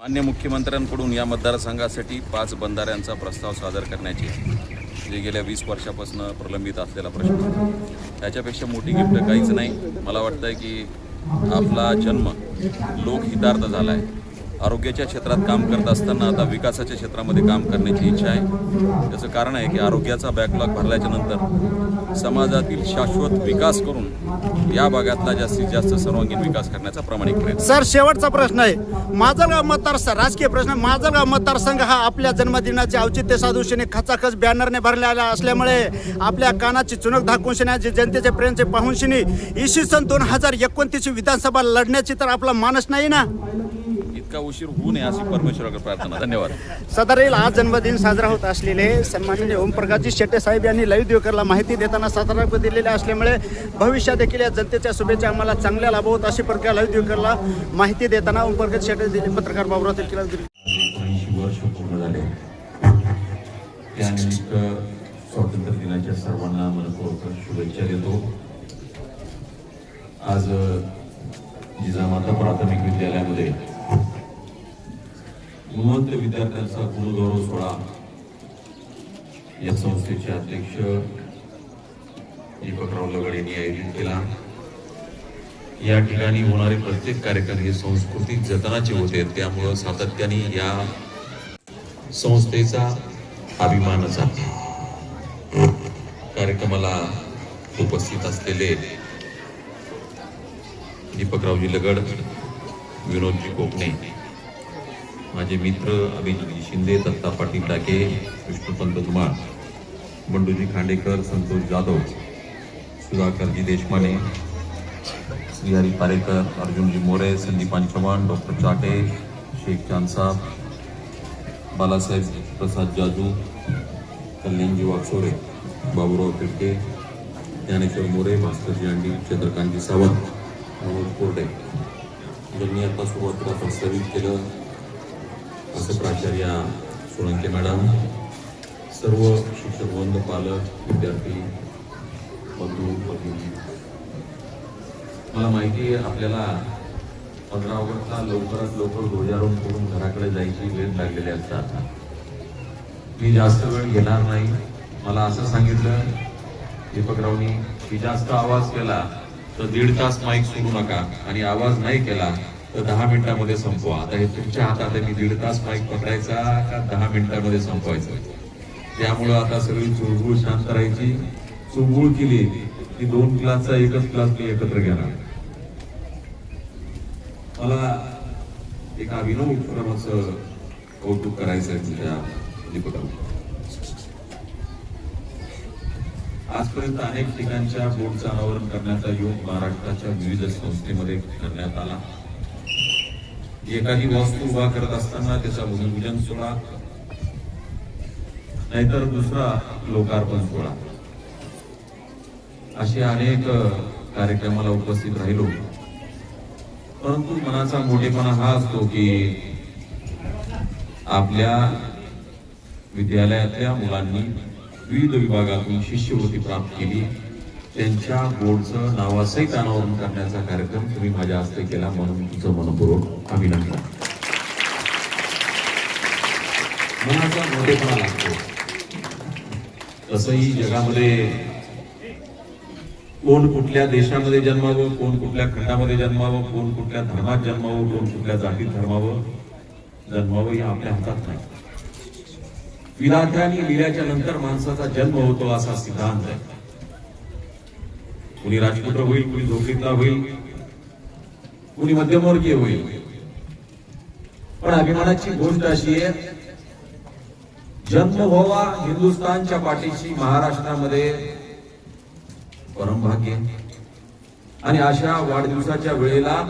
माननीय मुख्यमंत्र्यांकडून या मतदारसंघासाठी 5 बंधाऱ्यांचा प्रस्ताव सादर करण्याचे जे गेल्या 20 वर्षापासून प्रलंबित असलेला प्रश्न, त्याच्यापेक्षा मोठी गिफ्ट काहीच नाही. मला वाटतं आहे की आपला जन्म लोकहितार्थ झाला आहे. आरोग्याच्या क्षेत्रात काम करत असताना आता विकासाच्या क्षेत्रामध्ये काम करण्याची इच्छा आहे. त्याचं कारण आहे की आरोग्याचा बॅकलॉग भरल्याच्या नंतर समाजातील शाश्वत विकास करून या भागातला जास्तीत जास्त सर्वांगीण विकास करण्याचा प्रामाणिक प्रयत्न. सर, शेवटचा प्रश्न आहे. माजलगाव मतदारसंघ, राजकीय प्रश्न. माजलगाव मतदारसंघ हा आपल्या जन्मदिनाचे औचित्य साधून खचाखच बॅनरने भरलेला असल्यामुळे आपल्या कानाची चुनक दाखवून जनतेचे प्रेमचे पाहून इसवी सन 2029 विधानसभा लढण्याची तर आपला मानस नाही ना. इतका उशीर होऊ नये अशी परमेश्वराकडे प्रार्थना. धन्यवाद. सदरील आज जन्मदिन साजरा होत असलेले सन्माननीय ओमप्रकाशजी शेट्टे साहेब यांनी लाईव्ह दिवकरला माहिती देताना सातारा दिलेल्या असल्यामुळे भविष्यात देखील या जनतेच्या शुभेच्छा आम्हाला चांगल्या लाभवत अशी प्रकारे लाईव्ह दिवकरला माहिती देताना ओमप्रकाश शेट्टे दिले. पत्रकार बाबुराव तिलकीला. 80 वर्ष पूर्ण झाले. त्यानिमित्त स्वातंत्र्य दिनाच्या सर्वांना मनपूर्वक शुभेच्छा देतो. आज जिजामाता प्राथमिक विद्यालयामध्ये गुणवंत विद्यार्थ्यांचा गुणगौरव सोहळा या संस्थेचे अध्यक्ष दीपकराव लगड यांनी आयोजित केला. या ठिकाणी होणारे प्रत्येक कार्यक्रम हे सांस्कृतिक जतनाचे होते, त्यामुळं सातत्याने या संस्थेचा अभिमानच आहे. कार्यक्रमाला उपस्थित असलेले दीपकरावजी लगड, विनोदजी कोकणे, माझे मित्र अभिजितजी शिंदे, दत्ता पाटील टाके, विष्णुपंत धुमाळ, बंडूजी खांडेकर, संतोष जाधव, सुधाकरजी देशमाने, श्रीहरी पारेकर, अर्जुनजी मोरे, संदीपान चव्हाण, डॉक्टर चाटे, शेख चांदसाब, बालासाहेब प्रसाद जाजू, कल्याणजी वागसोरे, बाबूराव पिडके, ज्ञानेश्वर मोरे, भास्करजी अंडी, चंद्रकांतजी सावंत, मनोज कोरडे यांनी आता सुरुवातीला प्रस्तावित केलं. असं प्राचार्य सोळंके मॅडम, सर्व शिक्षकवृंद, पालक, विद्यार्थी बंधू भगिनी, मला माहिती आहे आपल्याला 15 ऑगस्टला लवकरात लवकर ध्वजारोहण करून घराकडे जायची वेळ लागलेली असतात. मी जास्त वेळ घेणार नाही. मला असं सांगितलं दीपकरावनी की जास्त आवाज केला तर 1.5 तास माईक सोडू नका आणि आवाज नाही केला तर 10 मिनिटांमध्ये संपवा. आता हे तुमच्या हातात आहे, मी 1.5 तास माईक पकडायचा का 10 मिनिटांमध्ये संपवायचं. त्यामुळं आता सगळी चुळबुळ शांत राहायची. चुळबुळ केली की 2 क्लासचा एकच क्लास मी एकत्र घेणार. मला एक अभिनव उपक्रमाचं कौतुक करायचं आहे तुझ्या दीपकराव. आजपर्यंत अनेक ठिकाणच्या बोर्डचं अनावरण करण्याचा योग महाराष्ट्राच्या विविध संस्थेमध्ये करण्यात आला. एखादी वास्तू उभा करत असताना त्याचा भूमिपूजन सोहळा, नाहीतर दुसरा लोकार्पण सोहळा, असे अनेक कार्यक्रमाला उपस्थित राहिलो. परंतु मनाचा मोठेपणा हा असतो की आपल्या विद्यालयातल्या मुलांनी विविध विभागातून शिष्यवृत्ती प्राप्त केली, त्यांच्या बोर्डचं नावासहित अनावरण करण्याचा कार्यक्रम तुम्ही माझ्या हस्ते केला, म्हणून तुमचं मनपूर्वक अभिनंदन. मनाचा मोठेपणा लागतो. तसंही जगामध्ये कोण कुठल्या देशामध्ये जन्मावं, कोण कुठल्या खंडामध्ये जन्मावं, कोण कुठल्या धर्मात जन्मावं, कोण कुठल्या जातीत जन्मावं हे आपल्या हातात नाही. विधात्याने लिहिल्याच्या नंतर माणसाचा जन्म होतो असा सिद्धांत आहे. कुणी राजपुत्र होईल, कुणी झोपडीतला होईल, कुणी मध्यमवर्गीय होईल. पण अभिमानाची गोष्ट अशी आहे, जन्म व्हावा हिंदुस्थानच्या पाठीशी महाराष्ट्रामध्ये परमभाग्य. आणि अशा वाढदिवसाच्या वेळेला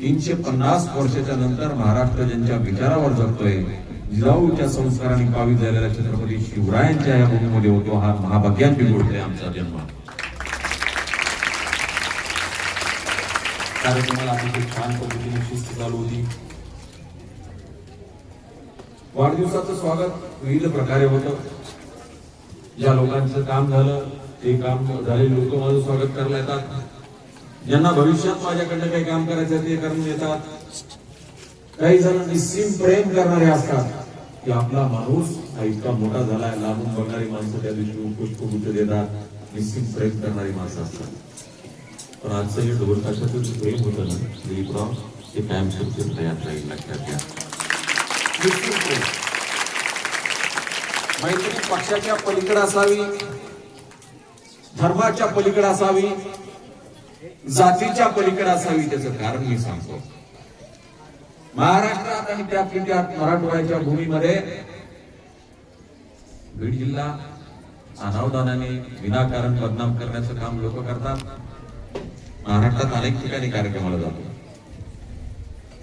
350 वर्षाच्या नंतर महाराष्ट्र ज्यांच्या विचारावर जगतोय, जिजाऊच्या संस्काराने पावित झालेल्या छत्रपती शिवरायांच्या या भूमीमध्ये होतो, हा महाभाग्याची गोष्ट आहे आमचा जन्म. कार्यक्रमाला अतिशय छान पद्धतीने शिस्त चालू होती. वाढदिवसाचं स्वागत विविध प्रकारे होतं. ज्या लोकांचं काम झालं ते काम झालेले लोक माझं स्वागत करायला येतात. ज्यांना भविष्यात माझ्याकडनं काही काम करायचं ते करून येतात. काही जण निस्सीम प्रेम करणारे असतात की आपला माणूस हा इतका मोठा झालाय, लांबून बघणारी माणसं त्या दिवशी पुष्पगुच्छ देतात, निस्सीम प्रेम करणारी माणसं असतात. पण आजचं हे ढोलताशाचं जे प्रेम होतं ना दिलीपराव, ते कायमस्वरूपी तयार राहील, लक्षात घ्या. निस्सीम प्रेम. मैत्री पक्षाच्या पलीकडे असावी, धर्माच्या पलीकडे असावी, जातीच्या पलीकडे असावी. त्याचं कारण मी सांगतो. महाराष्ट्रात आणि त्यात मराठवाड्याच्या भूमीमध्ये बीड जिल्हा अनावधानाने विनाकारण बदनाम करण्याचं काम लोक करतात. महाराष्ट्रात अनेक ठिकाणी कार्यक्रमाला जातो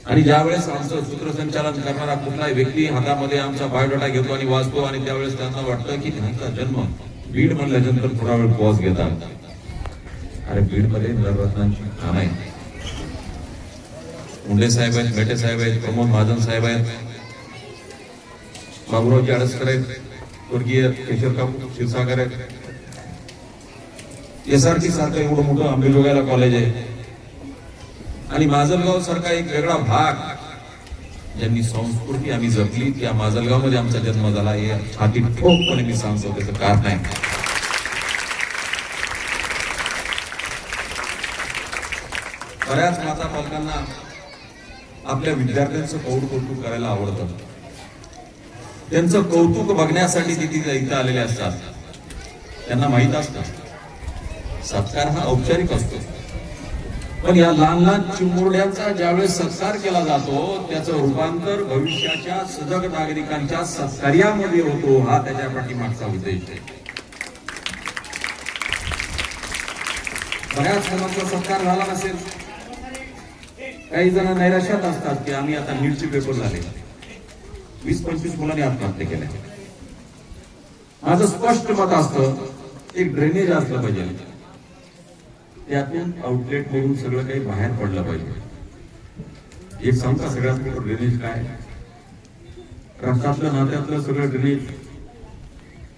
आणि ज्यावेळेस आमचं सूत्रसंचालन करणारा कुठलाही व्यक्ती हातामध्ये आमचा बायोडाटा घेतो आणि वाचतो आणि त्यावेळेस त्यांना वाटतं की त्यांचा जन्म बीड म्हणल्यानंतर थोडा वेळ पॉज घेतात. अरे बीड मध्ये नररत्नांची खाण आहे. मुंडे साहेब आहेत, मेटे साहेब आहेत, प्रमोद महाजन साहेब आहेत, बाबुरावजी आडसकर आहेत, स्वर्गीय केशवकाकू क्षीरसागर आहेत, SRT सारखं एवढं मोठं आंबेजोगाईला कॉलेज आहे आणि माजलगाव सारखा एक वेगळा भाग ज्यांनी संस्कृती आम्ही जपली. त्या माजलगाव मध्ये आमचा जन्म झाला. हे छाती ठोकपणे मी सांगतो. त्याचं कारण आहे बऱ्याच माता पालकांना आपल्या विद्यार्थ्यांचं कौतुक करायला आवडतं. त्यांचं कौतुक बघण्यासाठी तिथे इथं आलेले असतात. त्यांना माहित असतं सत्कार हा औपचारिक असतो, पण या लहान लहान चिमुरड्यांचा ज्यावेळेस सत्कार केला जातो त्याचं रूपांतर भविष्याच्या सजग नागरिकांच्या सत्कार्यामध्ये होतो. हा त्याच्या पाठीमागचा उद्देश आहे. बऱ्याच मुलांचा सत्कार झाला नसेल. काही जण नैराश्यात असतात की आम्ही आता नीटचे पेपर झाले, 20-25 मुलांनी आत्महत्या केल्या. माझं स्पष्ट मत असतं एक ड्रेनेज असलं पाहिजे, त्यातून आउटलेट मधून सगळं काही बाहेर पडलं पाहिजे. एक सांगता सगळ्यात मोठं ड्रेनेज काय? रक्तातलं नात्यातलं सगळं ड्रेनेज.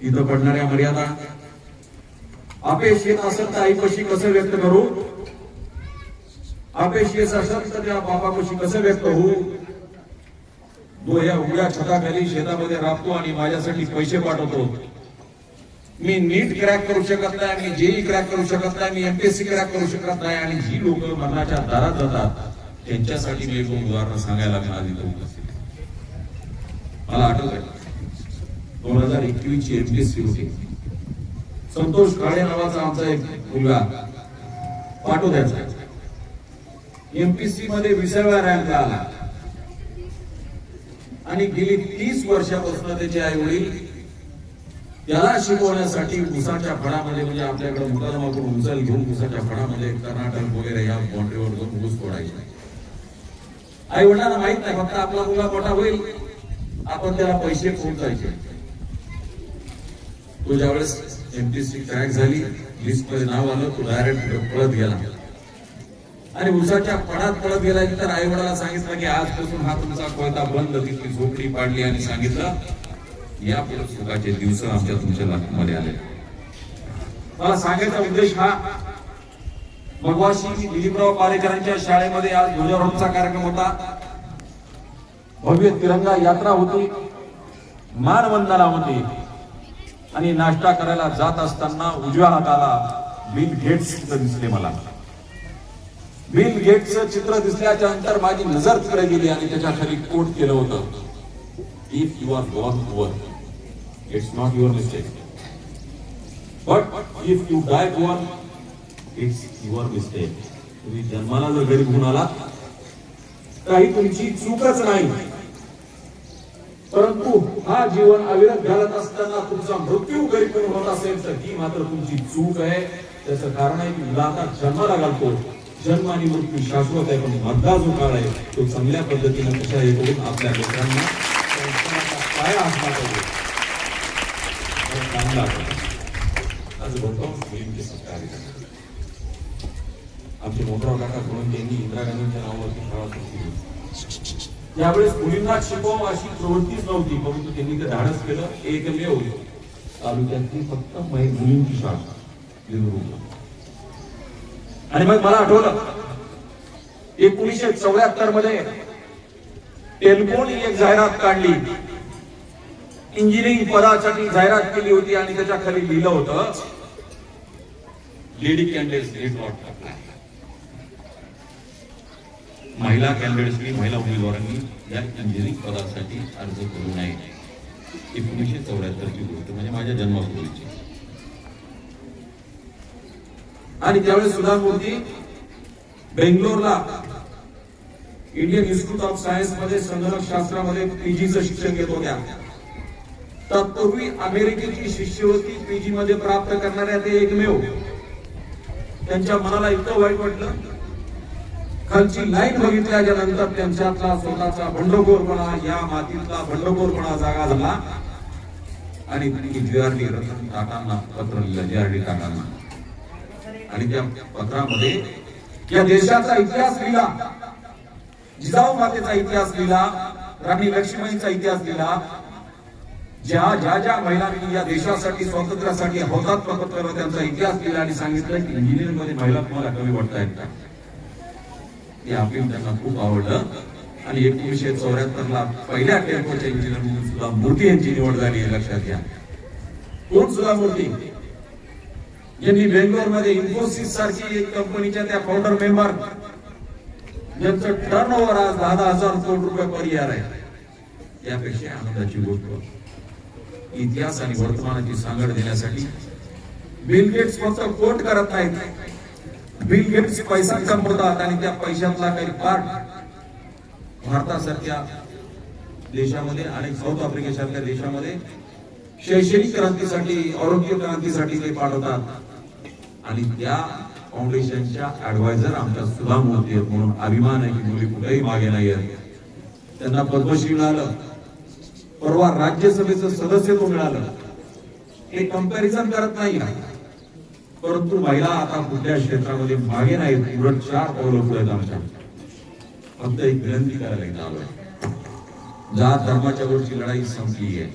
इथं पडणाऱ्या मर्यादा. अपयश येत असेल तर आईपाशी कसं व्यक्त करू, अपयश येत असेल तर त्या बापापाशी कसं व्यक्त होऊ. या उघड्या छताखाली शेतामध्ये राबतो आणि माझ्यासाठी पैसे पाठवतो. मी नीट क्रॅक करू शकत नाही, मी जेई क्रॅक करू शकत नाही, मी MPSC क्रॅक करू शकत नाही आणि जी लोक मरणाच्या दारात जातात त्यांच्यासाठी मी एक उदाहरण सांगायला मिळाली. मला आठवत आहे 2021 ची MPSC होती. संतोष काळे नावाचा आमचा एक मुलगा पाटोद्याचा MPSC मध्ये 20व्या रँकला आला आणि गेली 30 वर्षापासून त्याचे आई वडील त्याला शिकवण्यासाठी उसाच्या फळामध्ये, म्हणजे आपल्याकडे मुकादमाकडून उचल घेऊन उसाच्या फळामध्ये कर्नाटक वगैरे या बाउंड्रीवर जाऊन ऊस तोडायचे. आई वडिलांना माहित नाही, फक्त आपला मुलगा मोठा होईल आपण त्याला पैसे पोहोचायचे. तो ज्यावेळेस MPSC क्रॅक झाली, लिस्ट मध्ये नाव आलं, तो डायरेक्ट पळत गेला आणि उसाच्या फळात पळत गेला. तर आई वडिलांना सांगितलं की आजपासून हा तुमचा कोयता बंद. तिथली झोपडी पाडली आणि सांगितलं यापुढे सुखाचे दिवस आमच्या तुमच्या लग्नामध्ये आले. मला सांगायचा उद्देश हा, मगवाशी दिलीपराव पालेकरांच्या शाळेमध्ये आज ध्वजारोहणचा कार्यक्रम होता. भव्य तिरंगा यात्रा होती, मानवंदना होती आणि नाश्ता करायला जात असताना उजव्या हाताला बिल गेट्स दिसले. मला बिल गेट्सचं चित्र दिसल्याच्या नंतर माझी नजर तिकडे गेली आणि त्याच्या खाली कोट केलं होतं, if you are born poor it's not your mistake, but if you die poor it's your mistake. तुम्ही जन्माला जर गरीब होऊन आला काही तुमची चूकच नाही, परंतु हा जीवन अविरत घालत असताना तुमचा मृत्यू गरीब होत असेल तर ही मात्र तुमची चूक आहे. त्याचं कारण आहे की मुला आता जन्माला घालतो, जन्म आणि मृत्यू शाश्वत आहे, पण मधला जो काळ आहे तो चांगल्या पद्धतीने कशा हे करून आपल्या लेकरांना पाया असला पाहिजे. चांगला आज बहुतांश मुलींचे संस्कार आमचे मोठराव काका म्हणून त्यांनी इंदिरा गांधींच्या नावावरती शाळा सुरू केली. त्यावेळेस मुलींना शिकवावं अशी प्रवृत्तीच नव्हती, परंतु त्यांनी ते धाडस केलं. एकमेव तालुक्यातली फक्त मुलींची शाळा. आणि मग मला आठवलं 1974 मध्ये टेलिफोन ही एक जाहिरात काढली, इंजिनिअरिंग पदासाठी जाहिरात केली होती आणि त्याच्या खाली लिहिलं होतं lady candidates get not apply. महिला कॅन्डिडेट्सनी, महिला उमेदवारांनी या इंजिनिअरिंग पदासाठी अर्ज करू नये. 1974ची गोष्ट, म्हणजे माझ्या जन्मापूर्वीची. आणि त्यावेळेस सुधा मूर्ती बेंगलोरला इंडियन इन्स्टिट्यूट ऑफ सायन्स मध्ये संगणक शास्त्रामध्ये पीजीचं शिक्षण घेत होत्या. तत्पूर्वी अमेरिकेची शिष्यवृत्ती पीजी मध्ये प्राप्त करणाऱ्या ते एकमेव. त्यांच्या मनाला इतकं वाईट वाटलं, खालची लाईन बघितल्याच्या नंतर त्यांच्यातला स्वतःचा बंडखोरपणा, या मातीतला बंडखोरपणा जागा झाला आणि त्यांनी JRD रतन टाटांना पत्र लिहिलं, JRD टाटांना. आणि त्या पत्रामध्ये या देशाचा इतिहास लिहिला, जिजाऊ मातेचा इतिहास लिहिला, राणी लक्ष्मीबाईंचा इतिहास लिहिला. ज्या महिलांनी या देशासाठी, स्वातंत्र्यासाठी हौतात्म्य पत्करलं त्यांचा इतिहास लिहिला आणि सांगितलं की इंजिनिअरिंग मध्ये महिला तुम्हाला कमी वाटतायत का. हे अपील त्यांना खूप आवडलं आणि 1974ला पहिल्या टेम्पोच्या इंजिनियर म्हणून सुद्धा मूर्ती यांची निवड झाली. लक्षात घ्या, कोण सुद्धा मूर्ती, यांनी बेंगलोरमध्ये इन्फोसिस सारखी एक कंपनीच्या त्या फाउंडर मेंबर, ज्यांचं टर्नओव्हर आज 10,000 कोटी रुपये पर इयर आहे. यापेक्षा आनंदाची गोष्ट, इतिहास आणि वर्तमानाची सांगड देण्यासाठी बिल गेट्स फक्त कोट करत नाहीत, बिल गेट्स पैसा कमवतात आणि त्या पैशातला काही पार्ट भारतासारख्या देशामध्ये आणि साऊथ आफ्रिकेसारख्या देशामध्ये शैक्षणिक क्रांतीसाठी, आरोग्य क्रांतीसाठी ते पाठवतात. आणि त्या फाउंडेशनच्या ऍडवायझर आमच्या सुधा मूर्ती आहेत, म्हणून अभिमान आहे की मुली कुठेही मागे नाही आहेत. त्यांना पद्मश्री मिळालं, परवा राज्यसभेचं सदस्यत्व मिळालं. हे कंपॅरिझन करत नाही, परंतु महिला आता कुठल्या क्षेत्रामध्ये मागे नाहीत, उलट 4 पावलं पुढे आहेत आमच्या. फक्त एक विनंती करायला इथं आलोय, जात धर्माच्या वरची लढाई संपली आहे.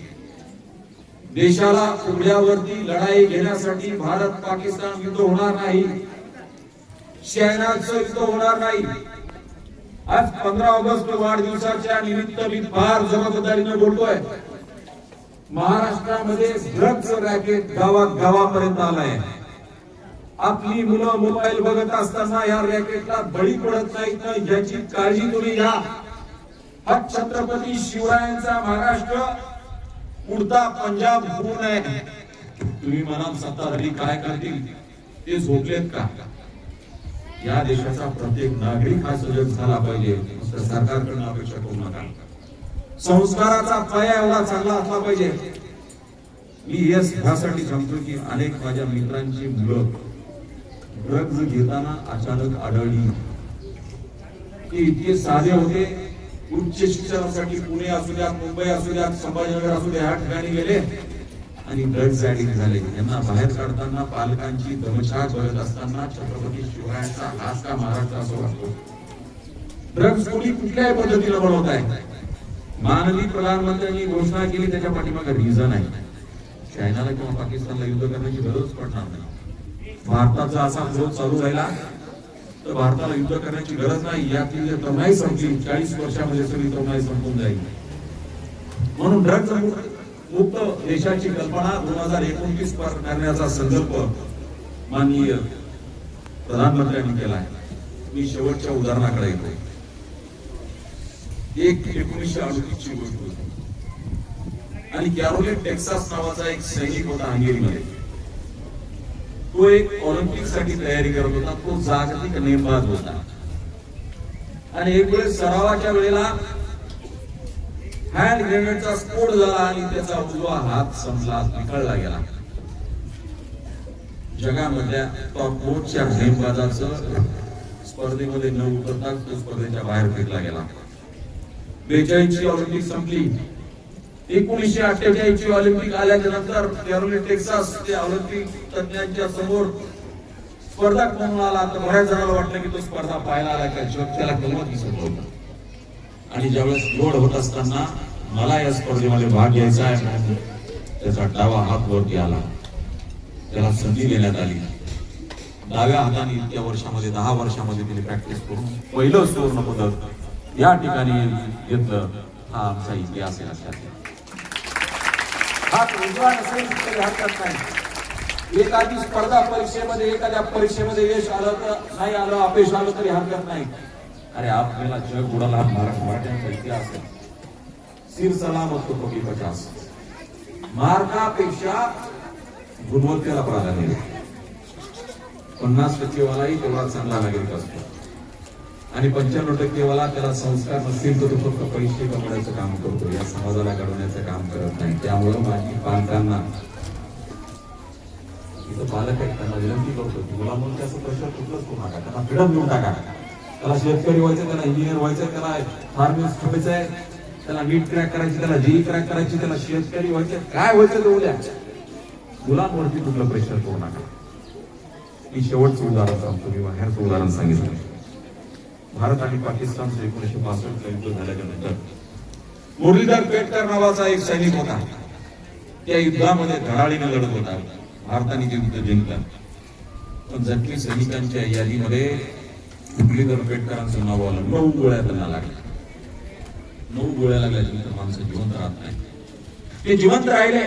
देशाला उघड्यावरती लढाई घेण्यासाठी भारत पाकिस्तान युद्ध होणार नाही, चायनाचं युद्ध होणार नाही. आज 15 ऑगस्ट वाढदिवसाच्या निमित्त मी फार जबाबदारीने बोलतोय. महाराष्ट्रामध्ये ड्रग्ज रॅकेट गावापर्यंत आलाय. आपली मुलं मोबाईल बघत असताना या रॅकेटला बळी पडत नाहीत ना, याची काळजी तुम्ही घ्या. हा छत्रपती शिवरायांचा महाराष्ट्र उडता पंजाब होऊ नये. तुम्ही मनात सत्ताधारी काय करतील ते झोपलेत का. या देशाचा प्रत्येक नागरिक हा सजग झाला पाहिजे, सरकारकडून अपेक्षा करू नका. संस्काराचा पाया एवढा चांगला असला पाहिजे. मी यासाठी सांगतो की अनेक माझ्या मित्रांची मुलं ड्रग्ज घेताना अचानक आढळली. ते इतके साधे होते, उच्च शिक्षणासाठी पुणे असू द्या, मुंबई असू द्या, संभाजीनगर असू द्या, या ठिकाणी गेले आणि ड्रग्ज ऍडिक्ट झाले. यांना बाहेर काढताना पालकांची दमछाक बघत असताना छत्रपती शिवरायांचा हाच का महाराष्ट्र असं वाटतो. ड्रग्ज कोणी कुठल्याही पद्धतीने बनवत आहे. माननीय प्रधानमंत्र्यांनी घोषणा केली, त्याच्या पाठीमागे रिझन आहे. चायनाला किंवा पाकिस्तानला युद्ध करण्याची गरज पडणार नाही. भारताचा असा ग्रोथ चालू राहिला तर भारताला युद्ध करण्याची गरज नाही. यातील तरुणाई संपली, 40 वर्षामध्ये सगळी तरुणाई संपून जाईल. म्हणून ड्रग्ज मुक्त देशाची कल्पना 2029 करण्याचा संकल्प माननीय प्रधानमंत्र्यांनी केला आहे. मी शेवटच्या उदाहरणाकडे येतो. एक 1938 ची गोष्ट होती आणि कॅरोलिन टेक्सास नावाचा एक सैनिक होता हंगेरीमध्ये. तो एक ऑलिम्पिक साठी तयारी करत होता. तो जागतिक नेमबाज होता आणि एक वेळेस सरावाच्या वेळेला हँड ग्रेनेडचा स्फोट झाला आणि त्याचा उजवा हात संपला, निखळला गेला. जगामधल्या टॉप मोठच्या नेमबाजाचं स्पर्धेमध्ये न उतरताच तो स्पर्धेच्या बाहेर फेकला गेला. 42 ची ऑलिम्पिक संपली. 1948 ची ऑलिम्पिक आल्याच्या नंतर कॅरोलिन टेक्सास ते ऑलिम्पिक तज्ञांच्या समोर स्पर्धक म्हणून आला. तर बऱ्याच जणांना वाटलं की तो स्पर्धा पाहायला आला का, जग त्याला गमत दिसत होता. आणि ज्यावेळेस निवड होत असताना मला या स्पर्धेमध्ये भाग घ्यायचा आहे म्हणून त्याचा डावा हात वरती आला. त्याला संधी देण्यात आली. डाव्या हाताने इतक्या वर्षामध्ये 10 वर्षामध्ये तिने प्रॅक्टिस करून पहिलं सुवर्ण पदक या ठिकाणी घेतलं. हा आमचा इतिहास आहे लक्षात. हा उजवा नसेल तरी हरकत नाही. एखादी स्पर्धा परीक्षेमध्ये एखाद्या परीक्षेमध्ये यश आलं तर नाही आलं, अपयश आलं तरी हरकत नाही. अरे आपल्याला जग उडाला मराठ्यांचा इतिहास आहे. सिर सलामत तो कभी 50. मार्कापेक्षा गुणवत्तेला प्राधान्य आहे. 50% वालाही तेवढा चांगला नागरिक असतो आणि 95% वाला त्याला संस्कार नसतील तर तो फक्त पैसे कमवण्याचं काम करतो, या समाजाला घडवण्याचं काम करत नाही. त्यामुळं माझी पालकांना, इथं पालक आहेत त्यांना विनंती करतो की मुलामुळे असं प्रेशर कुठलंच करू नका. त्यांना फ्रीडम देऊन टाका. त्याला शेतकरी व्हायचं, त्याला इंजिनियर व्हायचं, त्याला फार्मिस्ट व्हायचंय, त्याला नीट क्रॅक करायची, त्याला जेई क्रॅक करायची, त्याला शेतकरी व्हायचं, काय व्हायचं ते उद्या. मुलांवरती कुठलं प्रेशर करू नका. मी शेवटचं उदाहरण सांगतो. मी बाहेरचं उदाहरण सांगितलं. भारत आणि पाकिस्तानचं 1962 युद्ध झाल्याच्या नंतर मुरलीधर पेटकर नावाचा एक सैनिक होता. त्या युद्धामध्ये धडाडीने लढत होता. भारताने ते युद्ध जिंकलं. पण जखमी सैनिकांच्या यादीमध्ये मुरलीधर पेटकरांचं नाव आलं. 9 गोळ्या त्यांना लागल्या. 9 गोळ्या लागल्या. माणसं जिवंत राहत नाही. ते जिवंत राहिले